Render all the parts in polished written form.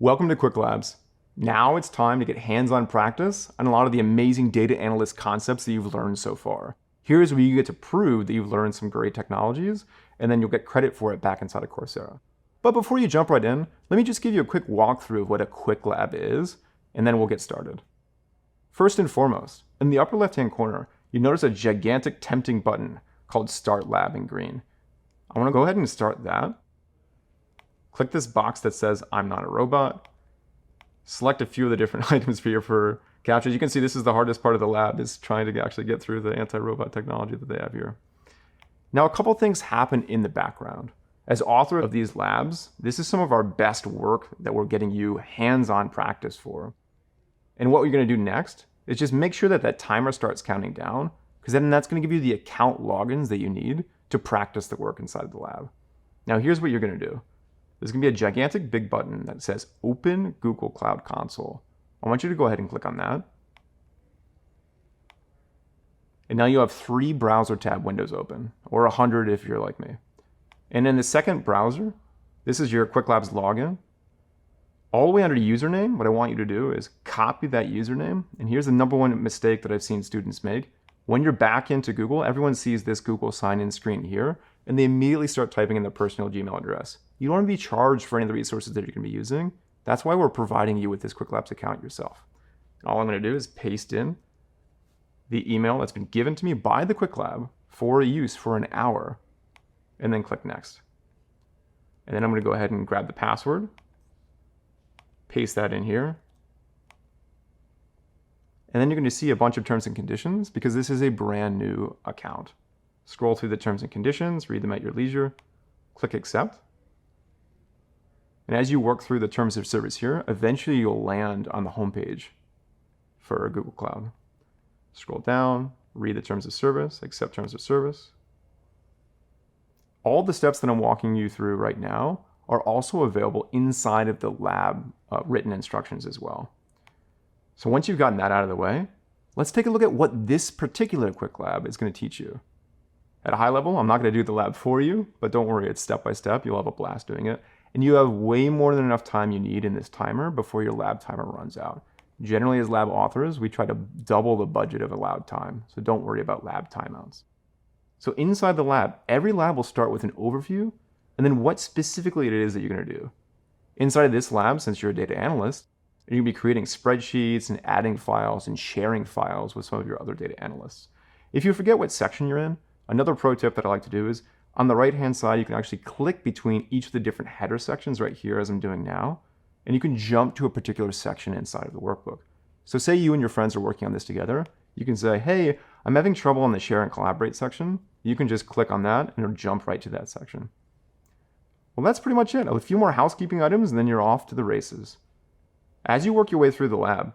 Welcome to Qwiklabs. Now it's time to get hands-on practice on a lot of the amazing data analyst concepts that you've learned so far. Here's where you get to prove that you've learned some great technologies, and then you'll get credit for it back inside of Coursera. But before you jump right in, let me just give you a quick walkthrough of what a Qwiklab is, and then we'll get started. First and foremost, in the upper left-hand corner, you notice a gigantic tempting button called Start Lab in green. I want to go ahead and start that. Click this box that says, I'm not a robot. Select a few of the different items here for captures. You can see this is the hardest part of the lab, is trying to actually get through the anti-robot technology that they have here. Now, a couple things happen in the background. As author of these labs, this is some of our best work that we're getting you hands-on practice for. And what we're going to do next is just make sure that that timer starts counting down, because then that's going to give you the account logins that you need to practice the work inside the lab. Now, here's what you're going to do. There's going to be a gigantic big button that says Open Google Cloud Console. I want you to go ahead and click on that. And now you have 3 browser tab windows open, or 100 if you're like me. And in the second browser, this is your Qwiklabs login. All the way under username, what I want you to do is copy that username. And here's the #1 mistake that I've seen students make. When you're back into Google, everyone sees this Google sign-in screen here, and they immediately start typing in their personal Gmail address. You don't want to be charged for any of the resources that you're going to be using. That's why we're providing you with this Qwiklabs account yourself. And all I'm going to do is paste in the email that's been given to me by the Qwiklab for use for an hour, and then click Next. And then I'm going to go ahead and grab the password, paste that in here. And then you're going to see a bunch of terms and conditions because this is a brand new account. Scroll through the terms and conditions, read them at your leisure, click Accept. And as you work through the terms of service here, eventually you'll land on the homepage for Google Cloud. Scroll down, read the terms of service, accept terms of service. All the steps that I'm walking you through right now are also available inside of the lab written instructions as well. So once you've gotten that out of the way, let's take a look at what this particular Qwiklab is going to teach you. At a high level, I'm not going to do the lab for you, but don't worry, it's step by step. You'll have a blast doing it. And you have way more than enough time you need in this timer before your lab timer runs out. Generally, as lab authors, we try to double the budget of allowed time, so don't worry about lab timeouts. So inside the lab, every lab will start with an overview, and then what specifically it is that you're going to do. Inside of this lab, since you're a data analyst, you're going to be creating spreadsheets and adding files and sharing files with some of your other data analysts. If you forget what section you're in, another pro tip that I like to do is on the right-hand side, you can actually click between each of the different header sections right here as I'm doing now, and you can jump to a particular section inside of the workbook. So say you and your friends are working on this together, you can say, hey, I'm having trouble on the share and collaborate section. You can just click on that and it'll jump right to that section. Well, that's pretty much it. A few more housekeeping items and then you're off to the races. As you work your way through the lab,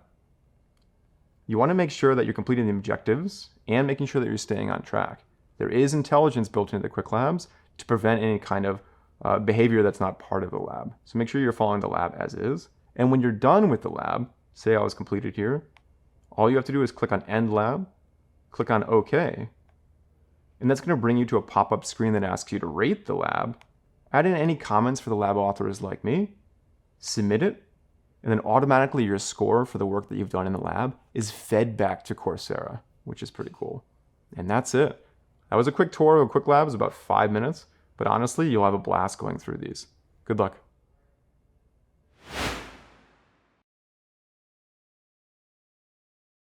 you want to make sure that you're completing the objectives and making sure that you're staying on track. There is intelligence built into the Qwiklabs to prevent any kind of behavior that's not part of the lab. So make sure you're following the lab as is. And when you're done with the lab, say I was completed here, all you have to do is click on End Lab, click on OK, and that's going to bring you to a pop-up screen that asks you to rate the lab, add in any comments for the lab authors like me, submit it, and then automatically your score for the work that you've done in the lab is fed back to Coursera, which is pretty cool. And that's it. That was a quick tour of Qwiklabs, about 5 minutes, but honestly, you'll have a blast going through these. Good luck.